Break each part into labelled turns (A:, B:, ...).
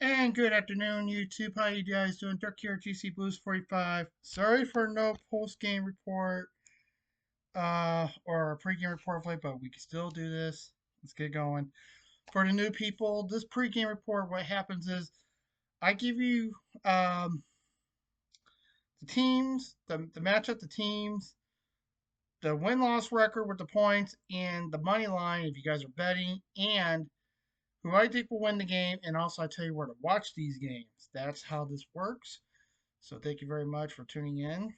A: And good afternoon, YouTube. How you guys doing? Dirk here, GC Blues 45. Sorry for no post-game report or pre-game report, but we can still do this. Let's get going. For the new people, this pre-game report, what happens is I give you the teams, the matchup, the teams, the win-loss record with the points, and the money line if you guys are betting, and who I think will win the game, and also I tell you where to watch these games. That's how this works. So thank you very much for tuning in.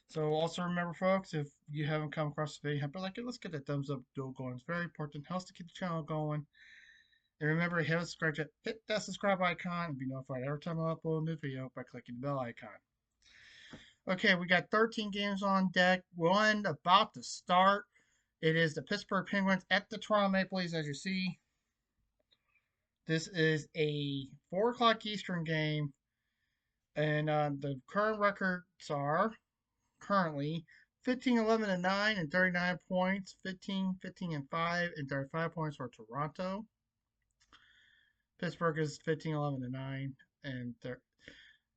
A: So also remember, folks, if you haven't come across the video, like it, let's get that thumbs up duel going. It's very important. Helps to keep the channel going. And remember, hit that subscribe icon and be notified every time I upload a new video by clicking the bell icon. Okay, we got 13 games on deck. One about to start. It is the Pittsburgh Penguins at the Toronto Maple Leafs, as you see. This is a 4 o'clock Eastern game. And the current records are currently 15, 11, and 9 and 39 points, 15, 15, and 5 and 35 points for Toronto. Pittsburgh is 15, 11, and 9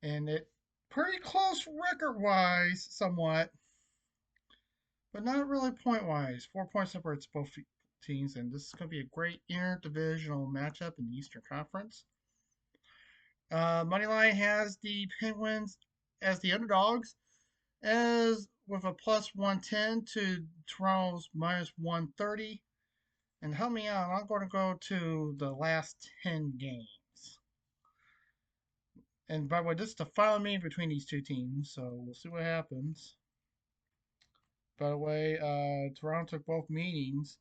A: and it pretty close record wise, somewhat, but not really point wise. 4 points separates both teams, and this is going to be a great interdivisional matchup in the Eastern Conference. MoneyLine has the Penguins as the underdogs, as with a plus 110 to Toronto's minus 130. And help me out, I'm going to go to the last 10 games. And by the way, this is the final meeting between these two teams, so we'll see what happens. By the way, Toronto took both meetings,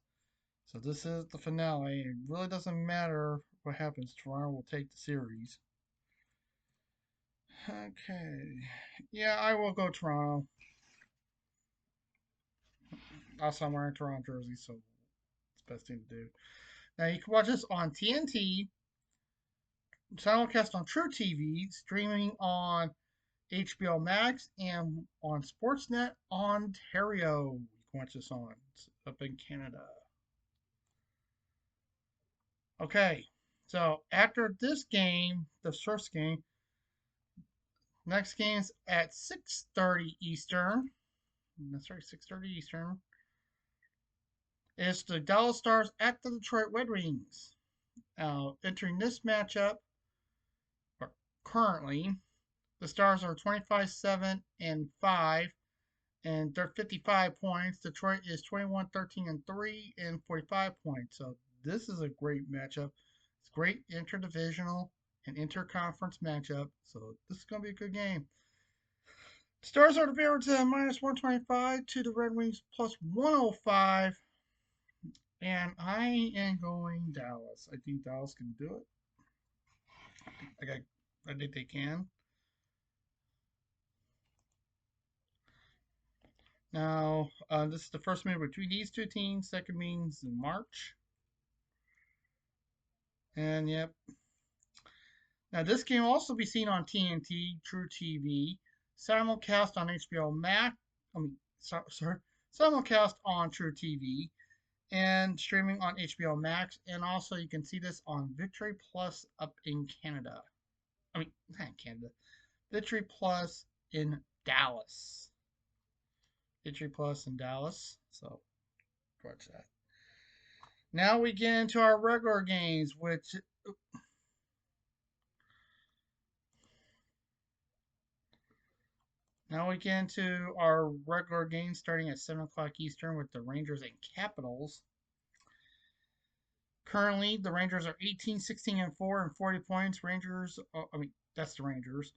A: so this is the finale. It really doesn't matter what happens, Toronto will take the series. Okay. Yeah, I will go Toronto. Also, I'm wearing a Toronto jersey, so it's the best thing to do. Now, you can watch this on TNT, simulcast on True TV, streaming on HBO Max, and on Sportsnet Ontario. You can watch this on. It's up in Canada. Okay, so after this game, the first game, next game's at 6:30 Eastern. That's right, 6:30 Eastern. It's the Dallas Stars at the Detroit Red Wings. Entering this matchup, currently, the Stars are 25, 7, and 5, and they're 55 points. Detroit is 21, 13, and 3, and 45 points. So this is a great matchup. It's great interdivisional and interconference matchup. So this is going to be a good game. Stars are the favorites at minus 125 to the Red Wings plus 105. And I am going Dallas. I think Dallas can do it. I think they can. Now, this is the first meeting between these two teams. Second meeting's in March. And yep. Now, this game will also be seen on TNT, True TV, simulcast on HBO Max. Simulcast on True TV, and streaming on HBO Max. And also, you can see this on Victory Plus up in Canada. Not in Canada. Victory Plus in Dallas. Victory Plus in Dallas. So, watch that. Now we get into our regular games, which now we get into our regular games starting at 7 o'clock Eastern with the Rangers and Capitals. Currently, the Rangers are 18, 16, and 4 and 40 points. That's the Rangers.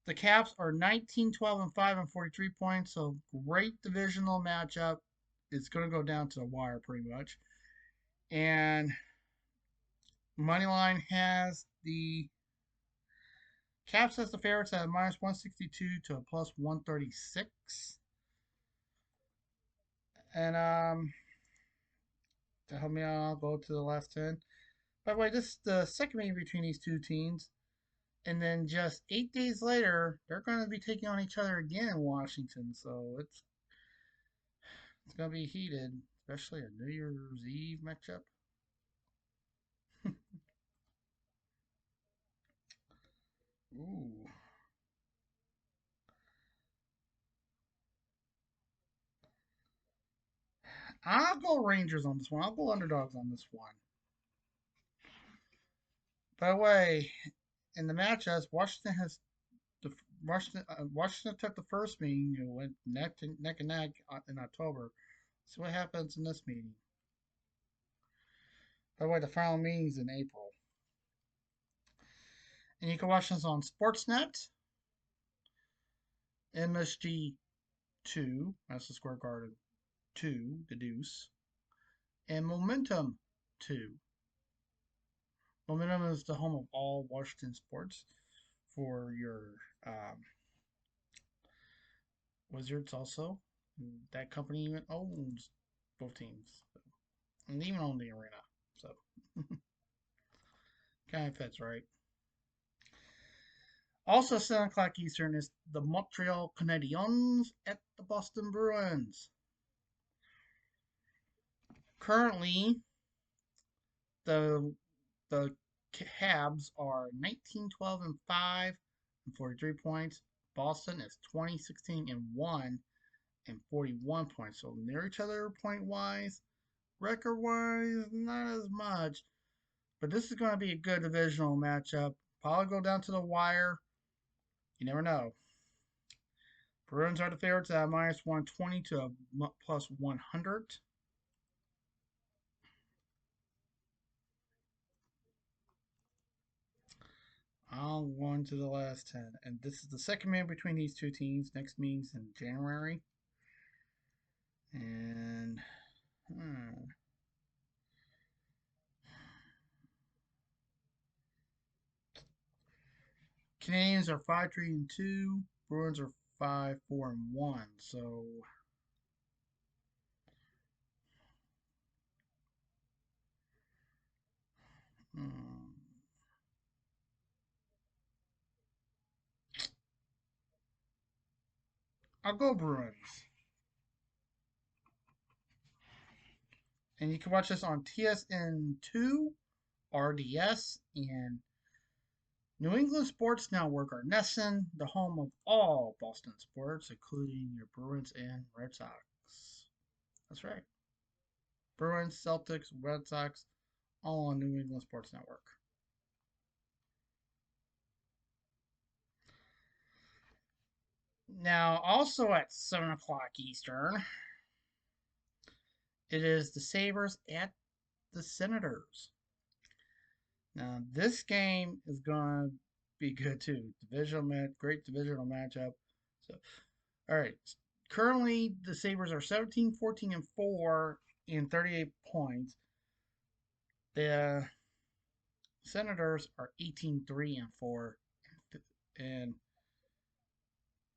A: The Caps are 19, 12, and 5 and 43 points. So great divisional matchup. It's going to go down to the wire pretty much. And Moneyline has the Caps as the favorites at minus 162 to a plus 136. And to help me out, I'll go to the last 10. By the way, this is the second meeting between these two teams. And then just 8 days later, they're going to be taking on each other again in Washington. So it's going to be heated, especially a New Year's Eve matchup. Ooh. I'll go Rangers on this one. I'll go underdogs on this one. By the way, in the matchups, Washington took the first meeting. It went neck and neck in October. See what happens in this meeting. By the way, the final meeting's in April, and you can watch this on Sportsnet, MSG 2, Madison Square Garden 2, the Deuce, and Momentum 2. Momentum is the home of all Washington sports for your um, Wizards also. That company even owns both teams, and even own the arena. So kind of fits, right? Also, 7 o'clock Eastern is the Montreal Canadiens at the Boston Bruins. Currently, the the Habs are 19, 12, and 5 and 43 points. Boston is 20, 16, and 1 and 41 points. So near each other point wise. Record wise, not as much. But this is going to be a good divisional matchup. Probably go down to the wire. You never know. Bruins are the favorites at minus 120 to plus 100. I'll go into the last 10. And this is the second meeting between these two teams. Next meeting's in January. And Canadians are 5, 3, and 2. Bruins are 5, 4, and 1. So hmm, I'll go Bruins. And you can watch this on TSN2, RDS, and New England Sports Network, or NESN, the home of all Boston sports, including your Bruins and Red Sox. That's right. Bruins, Celtics, Red Sox, all on New England Sports Network. Now, also at 7 o'clock Eastern, it is the Sabres at the Senators. Now, this game is going to be good too. Great divisional matchup. So, all right. Currently, the Sabres are 17, 14, and 4 in 38 points. The Senators are 18, 3, and 4 and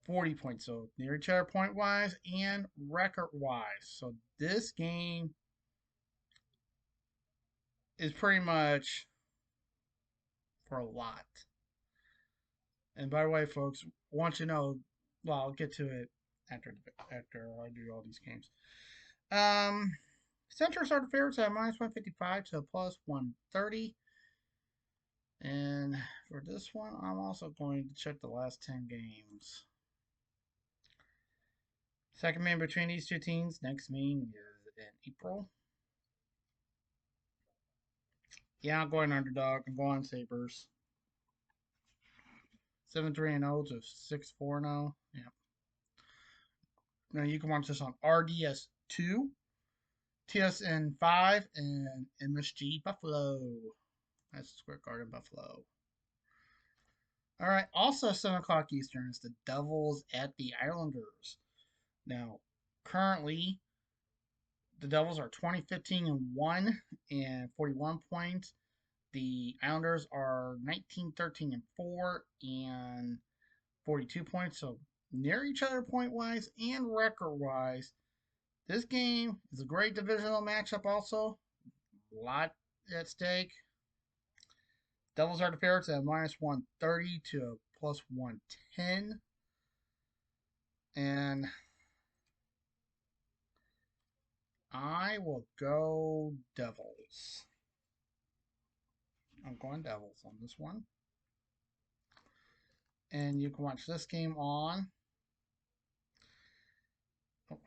A: 40 points. So near each other point wise and record wise. So this game is pretty much for a lot. And by the way, folks, I want you to know, well, I'll get to it after I do all these games. Centers are the favorites at minus 155 to plus 130. And for this one, I'm also going to check the last 10 games. Second meeting between these two teams, next meeting is in April. Yeah, I'm going underdog. I'm going Sabres. 7-3 and 0 to 6-4 now. Yeah. Now you can watch this on RDS2, TSN5, and MSG Buffalo. That's Square Garden Buffalo. All right. Also, 7 o'clock Eastern is the Devils at the Islanders. Now, currently, the Devils are 20, 15, and 1 and 41 points. The Islanders are 19, 13, and 4 and 42 points. So near each other point wise and record wise. This game is a great divisional matchup also. A lot at stake. Devils are the favorites at minus 130 to plus 110. And I will go Devils. I'm going Devils on this one. And you can watch this game on. Oh,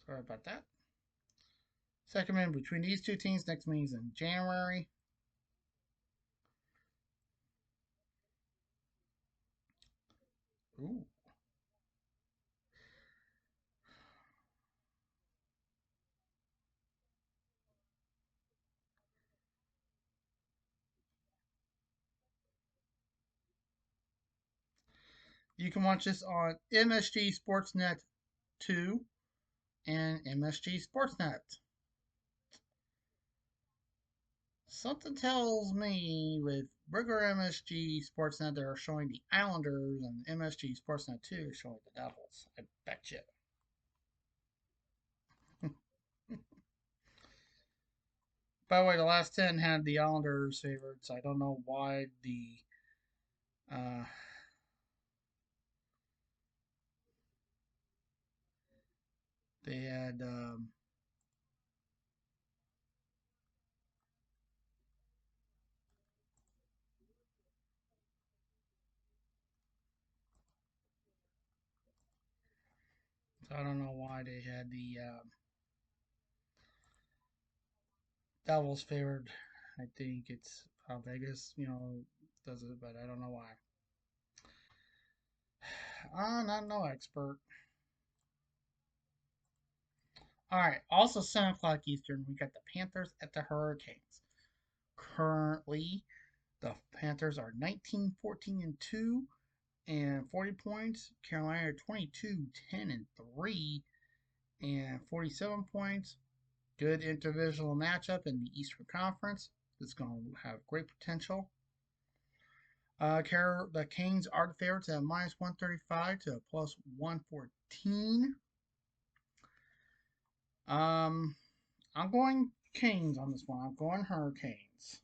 A: sorry about that. Second meeting between these two teams. Next meeting is in January. Ooh. You can watch this on MSG Sportsnet 2 and MSG Sportsnet. Something tells me with regular MSG Sportsnet they're showing the Islanders and MSG Sportsnet 2 is showing the Devils. I bet you. By the way, the last 10 had the Islanders favored, so I don't know why uh, they had. So I don't know why they had the Devils favored. I think it's how Vegas, does it, but I don't know why. I'm not no expert. All right. Also, 7 o'clock Eastern, we got the Panthers at the Hurricanes. Currently, the Panthers are 19, 14, and 2 and 40 points. Carolina are 22, 10, and 3 and 47 points. Good interdivisional matchup in the Eastern Conference. It's going to have great potential. The Canes are the favorites at minus 135 to plus 114. Um, I'm going Canes on this one. I'm going Hurricanes.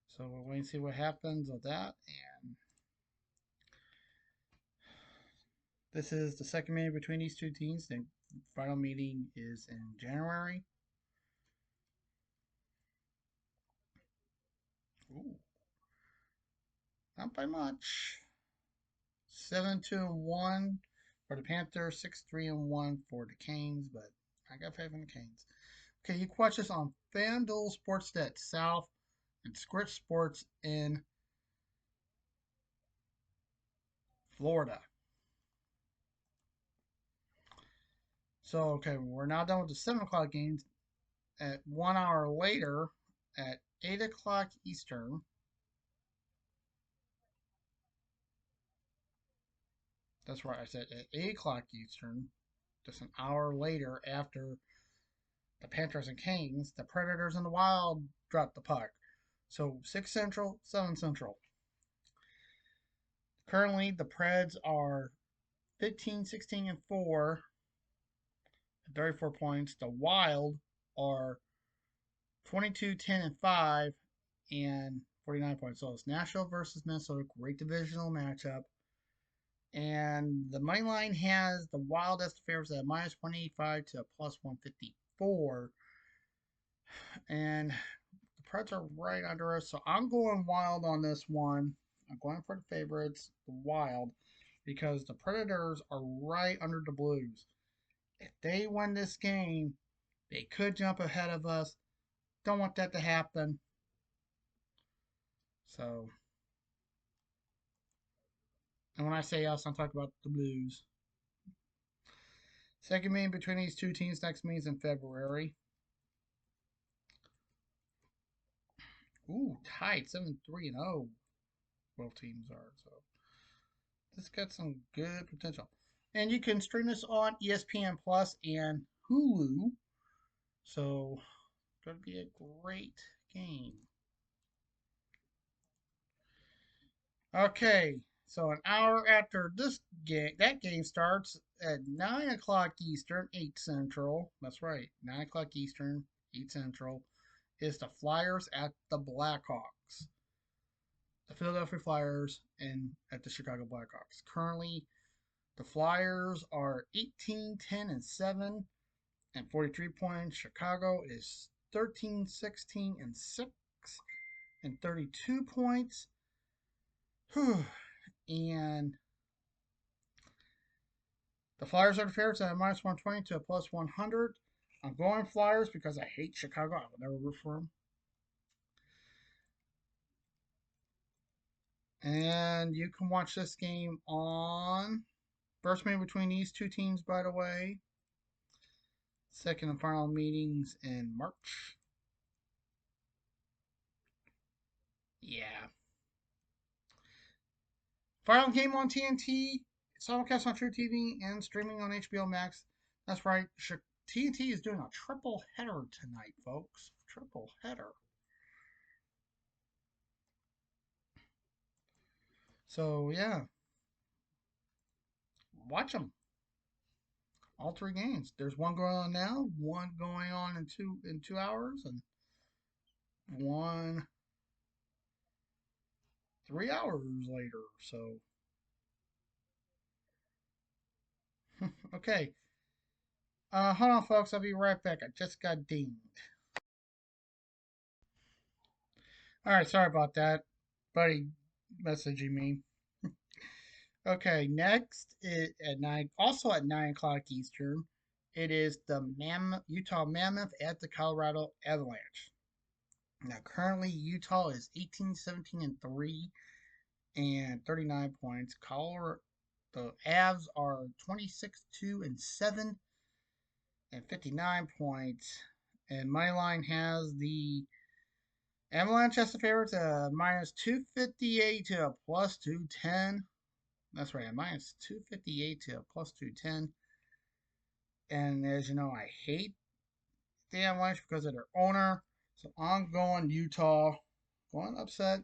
A: So we'll wait and see what happens with that. And this is the second meeting between these two teams. The final meeting is in January. Ooh, not by much. 7-2-1 for the Panthers, 6-3-1 for the Canes, but I got faith in the Canes. Okay, you can watch this on FanDuel Sportsnet South and Script Sports in Florida. So, okay, we're now done with the 7 o'clock games. At 1 hour later, at 8 o'clock Eastern, that's right, I said at 8 o'clock Eastern, just an hour later after the Panthers and Canes, the Predators and the Wild dropped the puck. So 6 Central, 7 Central. Currently, the Preds are 15, 16, and 4 at 34 points. The Wild are 22, 10, and 5 and 49 points. So it's Nashville versus Minnesota. Great divisional matchup. And the money line has the Wild as the favorites at minus 185 to plus 154. And the Preds are right under us. So I'm going Wild on this one. I'm going for the favorites, the Wild, because the Predators are right under the Blues. If they win this game, they could jump ahead of us. Don't want that to happen. So, and when I say us, I'm talking about the Blues. Second meeting between these two teams next meeting is in February. Ooh, tied 7-3-0. Both teams are. So this got some good potential. And you can stream this on ESPN Plus and Hulu. So it's going to be a great game. Okay, so an hour after this game, that game starts at 9 o'clock Eastern, 8 Central. That's right, 9 o'clock Eastern, 8 Central. Is the Flyers at the Blackhawks. The Philadelphia Flyers and at the Chicago Blackhawks. Currently, the Flyers are 18, 10, and 7 and 43 points. Chicago is 13, 16, and 6, and 32 points. Whew. And the Flyers are the favorites at a minus 120 to a plus 100. I'm going Flyers because I hate Chicago. I will never root for them. And you can watch this game on first meeting between these two teams, by the way. Second and final meetings in March. Yeah. Final game on TNT, simulcast on True TV, and streaming on HBO Max. That's right. TNT is doing a triple header tonight, folks. Triple header. So, yeah. Watch them. All three games. There's one going on now, one going on in 2 hours, and one 3 hours later. So, okay. Hold on, folks. I'll be right back. I just got dinged. All right, sorry about that. Buddy messaging me. Okay, next is at 9, also at 9 o'clock Eastern. It is the Utah Mammoth at the Colorado Avalanche. Now, currently Utah is 18, 17, and 3, and 39 points. The Avs are 26, 2, and 7, and 59 points. And MoneyLine has the Avalanche as the favorites at minus 258 to a plus 210. That's right, a minus 258 to a plus 210. And as you know, I hate the Avalanche because of their owner. So I'm going Utah. Going upset.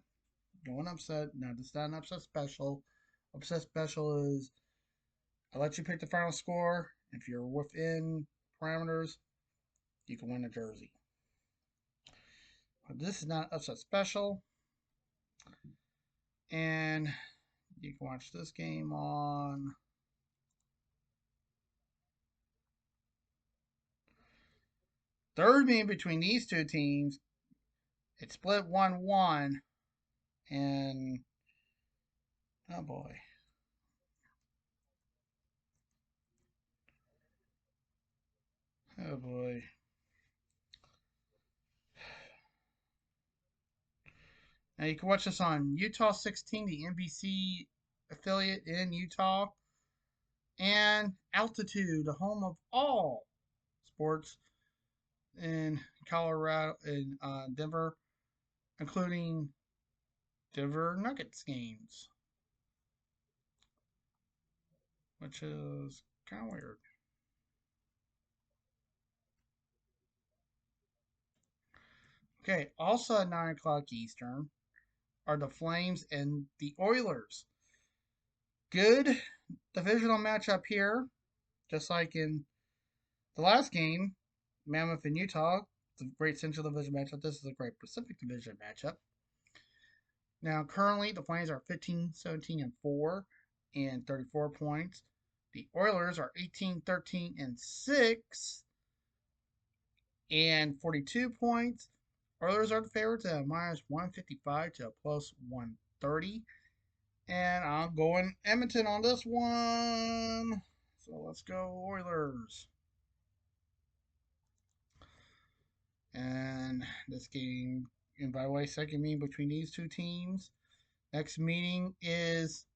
A: Going upset. Now, this is not an upset special. Upset special is I let you pick the final score. If you're within parameters, you can win a jersey. But this is not upset special. And you can watch this game on third meeting between these two teams. It split 1-1. And oh boy. Oh boy. Now you can watch this on Utah 16, the NBC affiliate in Utah, and Altitude, the home of all sports in Colorado, in Denver, including Denver Nuggets games, which is kind of weird. Okay, also at 9 o'clock Eastern are the Flames and the Oilers. Good divisional matchup here, just like in the last game, Mammoth and Utah. It's a great Central Division matchup. This is a great Pacific Division matchup. Now, currently, the Flames are 15, 17, and 4, and 34 points. The Oilers are 18, 13, and 6, and 42 points. Oilers are the favorites at minus 155 to a plus 130. And I'm going Edmonton on this one. So let's go Oilers. And this game, and by the way, second meeting between these two teams. Next meeting is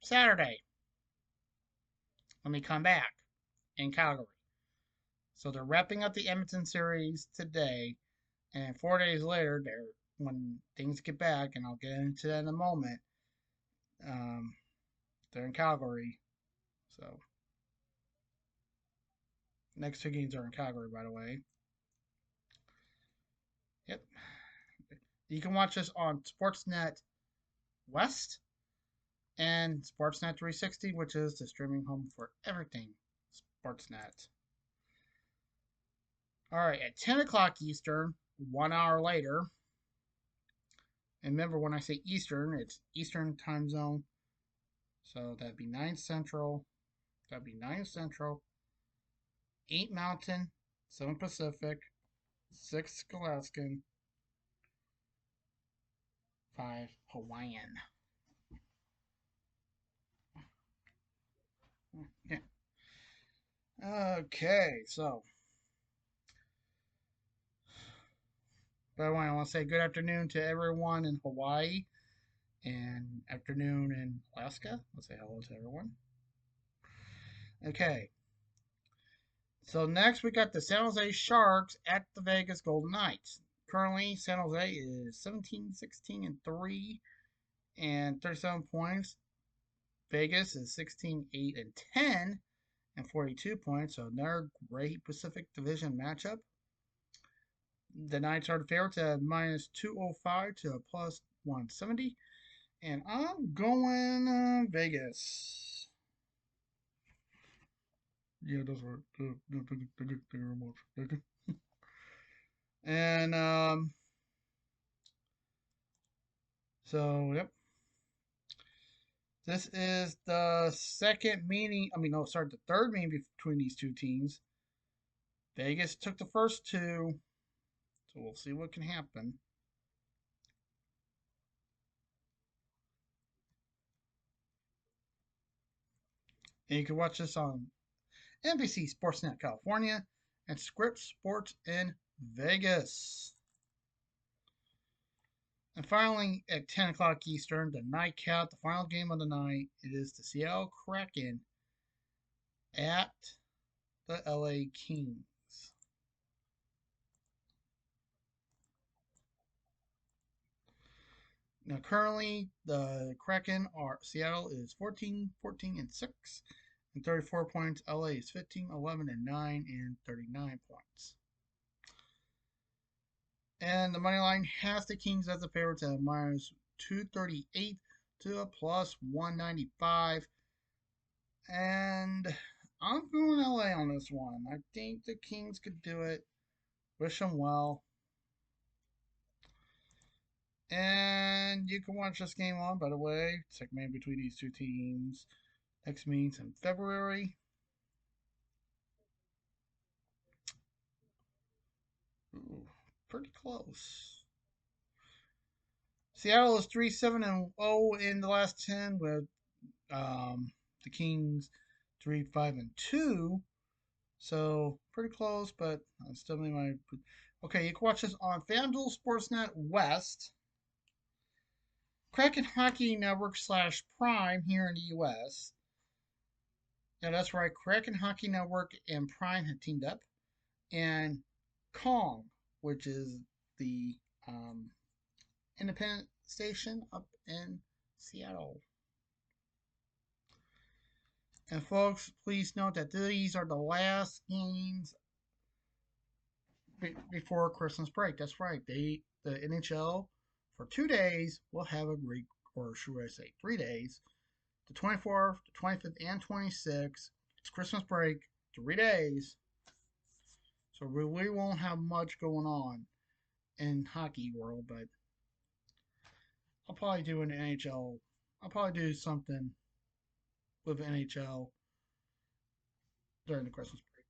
A: Saturday when we come back in Calgary. So they're wrapping up the Edmonton series today, and 4 days later, when things get back, and I'll get into that in a moment, they're in Calgary. So next two games are in Calgary, by the way. Yep. You can watch this on Sportsnet West and Sportsnet 360, which is the streaming home for everything Sportsnet. All right, at 10 o'clock Eastern, 1 hour later, and remember when I say Eastern, it's Eastern time zone. So that'd be 9 Central, 8 Mountain, 7 Pacific, 6 Alaskan, 5 Hawaiian. Yeah. Okay, so by the way, I want to say good afternoon to everyone in Hawaii and afternoon in Alaska. Let's say hello to everyone. Okay, so next we got the San Jose Sharks at the Vegas Golden Knights. Currently, San Jose is 17, 16, and 3 and 37 points. Vegas is 16, 8, and 10 and 42 points. So another great Pacific Division matchup. The Knights are the favorites at minus 205 to a plus 170. And I'm going Vegas. Yeah, those were the remote. And so yep. This is the second meeting. I mean, no, sorry, the third meeting between these two teams. Vegas took the first two, so we'll see what can happen. And you can watch this on NBC Sportsnet California and Scripps Sports in Vegas. And finally, at 10 o'clock Eastern, the nightcap, the final game of the night, it is the Seattle Kraken at the LA Kings. Now, currently, the Kraken are Seattle is 14, 14, and 6, and 34 points. LA is 15, 11, and 9, and 39 points. And the money line has the Kings as the favorites at minus 238 to a plus 195. And I'm going LA on this one. I think the Kings could do it. Wish them well. And you can watch this game on, by the way, segment between these two teams. Next meeting's in February. Ooh, pretty close. Seattle is 3-7-0 in the last 10, with the Kings 3-5-2. So pretty close, but I still need my. Okay, you can watch this on FanDuel Sportsnet West, Kraken Hockey Network / Prime here in the U.S. Yeah, that's right. Kraken Hockey Network and Prime have teamed up, and Kong, which is the independent station up in Seattle. And folks, please note that these are the last games before Christmas break. That's right. The NHL for 2 days will have a break, or should I say 3 days, the 24th, the 25th, and 26th. It's Christmas break, 3 days. So we really won't have much going on in hockey world, but I'll probably do an NHL. I'll probably do something with NHL during the Christmas break.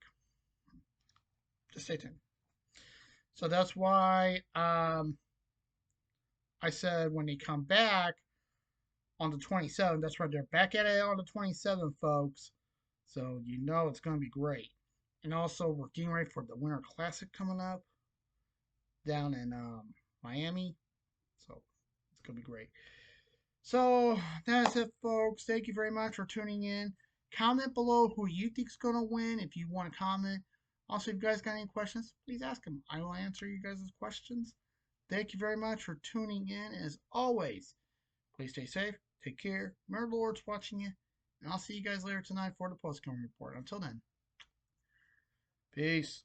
A: Just stay tuned. So that's why I said when they come back on the 27th, that's right, they're back at it on the 27th, folks. So you know it's going to be great. And also, we're getting ready for the Winter Classic coming up down in Miami. So it's going to be great. So that's it, folks. Thank you very much for tuning in. Comment below who you think is going to win if you want to comment. Also, if you guys got any questions, please ask them. I will answer you guys' questions. Thank you very much for tuning in. As always, please stay safe, take care. Remember, the Lord's watching you. And I'll see you guys later tonight for the post-game report. Until then, peace.